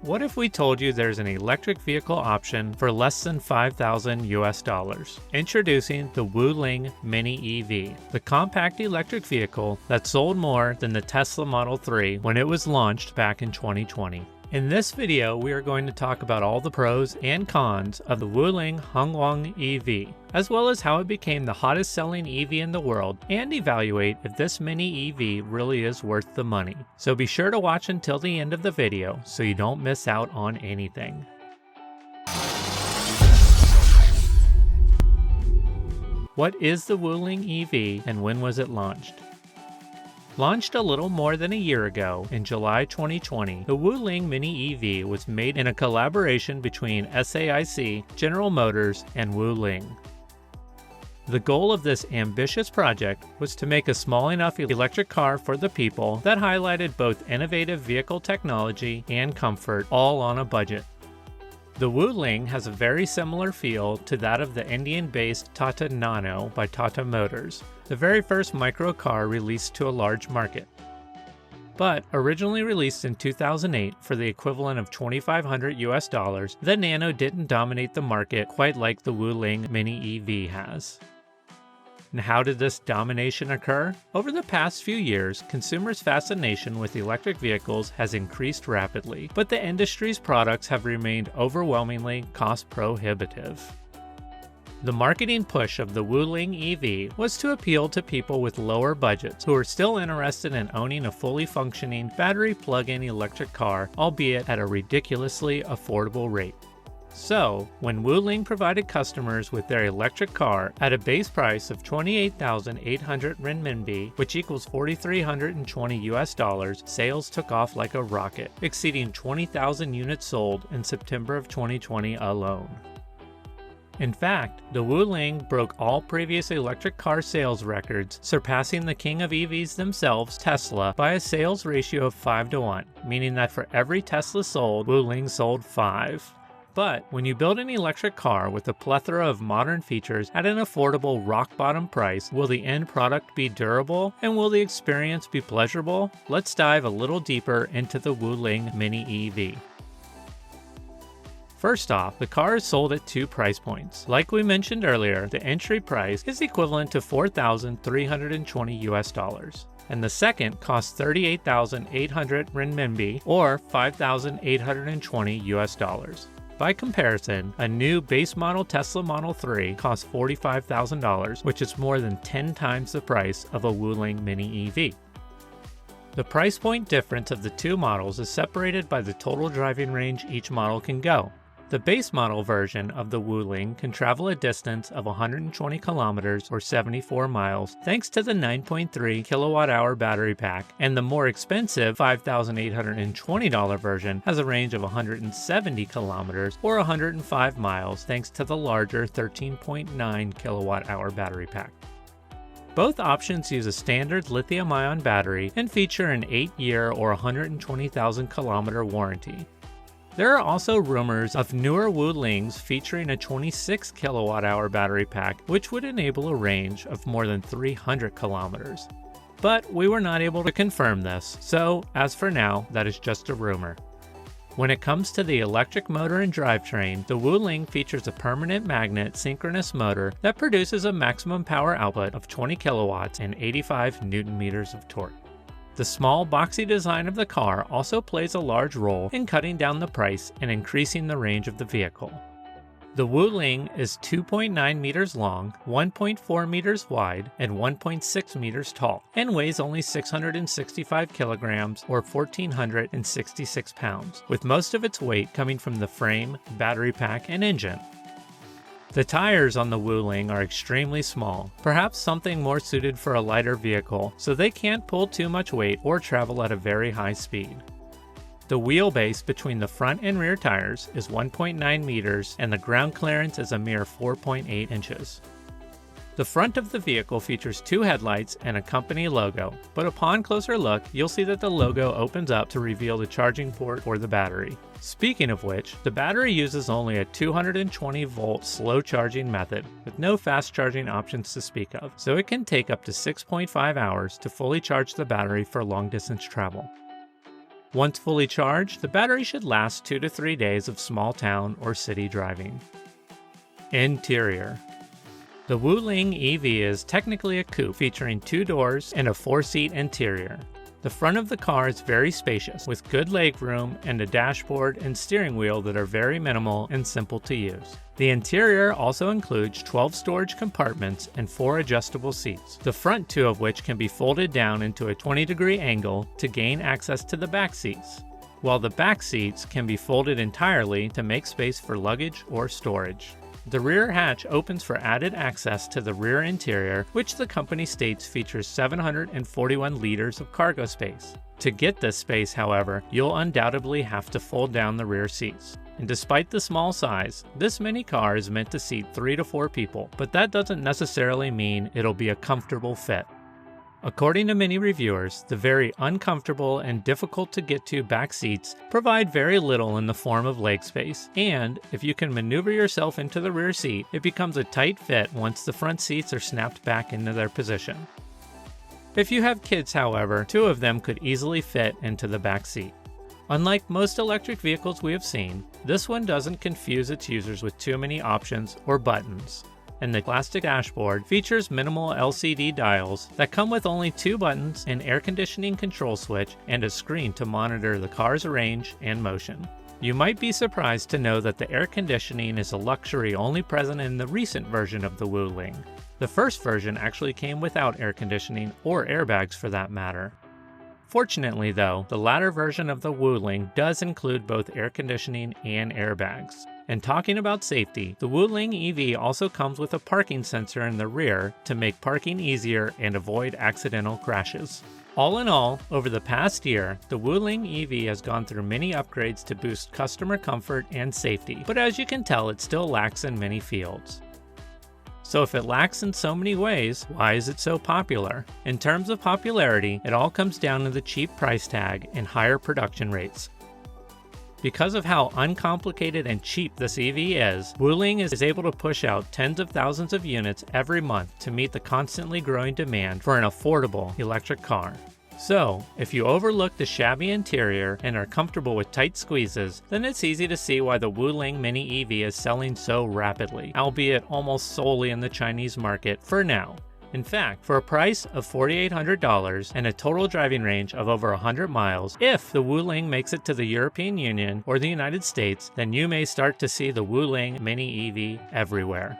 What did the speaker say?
What if we told you there's an electric vehicle option for less than $5,000 US? Introducing the Wuling Mini EV, the compact electric vehicle that sold more than the Tesla Model 3 when it was launched back in 2020. In this video, we are going to talk about all the pros and cons of the Wuling Hongguang EV, as well as how it became the hottest selling EV in the world, and evaluate if this mini EV really is worth the money. So be sure to watch until the end of the video so you don't miss out on anything. What is the Wuling EV and when was it launched? Launched a little more than a year ago, in July 2020, the Wuling Mini EV was made in a collaboration between SAIC, General Motors, and Wuling. The goal of this ambitious project was to make a small enough electric car for the people that highlighted both innovative vehicle technology and comfort, all on a budget. The Wuling has a very similar feel to that of the Indian-based Tata Nano by Tata Motors, the very first micro car released to a large market. But originally released in 2008 for the equivalent of $2,500 US, the Nano didn't dominate the market quite like the Wuling Mini EV has. And how did this domination occur? Over the past few years, consumers' fascination with electric vehicles has increased rapidly, but the industry's products have remained overwhelmingly cost-prohibitive. The marketing push of the Wuling EV was to appeal to people with lower budgets who are still interested in owning a fully functioning battery plug-in electric car, albeit at a ridiculously affordable rate. So, when Wuling provided customers with their electric car at a base price of 28,800 renminbi, which equals $4,320 US, sales took off like a rocket, exceeding 20,000 units sold in September of 2020 alone. In fact, the Wuling broke all previous electric car sales records, surpassing the king of EVs themselves, Tesla, by a sales ratio of 5-1, meaning that for every Tesla sold, Wuling sold 5. But when you build an electric car with a plethora of modern features at an affordable rock-bottom price, will the end product be durable and will the experience be pleasurable? Let's dive a little deeper into the Wuling Mini EV. First off, the car is sold at two price points. Like we mentioned earlier, the entry price is equivalent to $4,320 US, and the second costs 38,800 renminbi or $5,820 US. By comparison, a new base model Tesla Model 3 costs $45,000, which is more than 10 times the price of a Wuling Mini EV. The price point difference of the two models is separated by the total driving range each model can go. The base model version of the Wuling can travel a distance of 120 kilometers or 74 miles thanks to the 9.3 kilowatt-hour battery pack, and the more expensive $5,820 version has a range of 170 kilometers or 105 miles thanks to the larger 13.9 kilowatt-hour battery pack. Both options use a standard lithium-ion battery and feature an 8-year or 120,000 kilometer warranty. There are also rumors of newer Wulings featuring a 26 kilowatt-hour battery pack, which would enable a range of more than 300 kilometers. But we were not able to confirm this, so as for now, that is just a rumor. When it comes to the electric motor and drivetrain, the Wuling features a permanent magnet synchronous motor that produces a maximum power output of 20 kilowatts and 85 newton meters of torque. The small, boxy design of the car also plays a large role in cutting down the price and increasing the range of the vehicle. The Wuling is 2.9 meters long, 1.4 meters wide, and 1.6 meters tall, and weighs only 665 kilograms or 1,466 pounds, with most of its weight coming from the frame, battery pack, and engine. The tires on the Wuling are extremely small, perhaps something more suited for a lighter vehicle, so they can't pull too much weight or travel at a very high speed. The wheelbase between the front and rear tires is 1.9 meters and the ground clearance is a mere 4.8 inches. The front of the vehicle features two headlights and a company logo, but upon closer look, you'll see that the logo opens up to reveal the charging port for the battery. Speaking of which, the battery uses only a 220-volt slow charging method with no fast charging options to speak of, so it can take up to 6.5 hours to fully charge the battery for long distance travel. Once fully charged, the battery should last 2 to 3 days of small town or city driving. Interior. The Wuling EV is technically a coupe featuring 2 doors and a 4-seat interior. The front of the car is very spacious, with good legroom and a dashboard and steering wheel that are very minimal and simple to use. The interior also includes 12 storage compartments and 4 adjustable seats, the front 2 of which can be folded down into a 20-degree angle to gain access to the back seats, while the back seats can be folded entirely to make space for luggage or storage. The rear hatch opens for added access to the rear interior, which the company states features 741 liters of cargo space. To get this space, however, you'll undoubtedly have to fold down the rear seats. And despite the small size, this mini car is meant to seat 3 to 4 people, but that doesn't necessarily mean it'll be a comfortable fit. According to many reviewers, the very uncomfortable and difficult to get to back seats provide very little in the form of leg space, and if you can maneuver yourself into the rear seat, it becomes a tight fit once the front seats are snapped back into their position. If you have kids, however, 2 of them could easily fit into the back seat. Unlike most electric vehicles we have seen, this one doesn't confuse its users with too many options or buttons. And the plastic dashboard features minimal LCD dials that come with only 2 buttons, an air conditioning control switch, and a screen to monitor the car's range and motion. You might be surprised to know that the air conditioning is a luxury only present in the recent version of the Wuling. The first version actually came without air conditioning or airbags for that matter. Fortunately though, the latter version of the Wuling does include both air conditioning and airbags. And talking about safety, the Wuling EV also comes with a parking sensor in the rear to make parking easier and avoid accidental crashes. All in all, over the past year, the Wuling EV has gone through many upgrades to boost customer comfort and safety, but as you can tell, it still lacks in many fields. So if it lacks in so many ways, why is it so popular? In terms of popularity, it all comes down to the cheap price tag and higher production rates. Because of how uncomplicated and cheap this EV is, Wuling is able to push out tens of thousands of units every month to meet the constantly growing demand for an affordable electric car. So, if you overlook the shabby interior and are comfortable with tight squeezes, then it's easy to see why the Wuling Mini EV is selling so rapidly, albeit almost solely in the Chinese market for now. In fact, for a price of $4,800 and a total driving range of over 100 miles, if the Wuling makes it to the European Union or the United States, then you may start to see the Wuling Mini EV everywhere.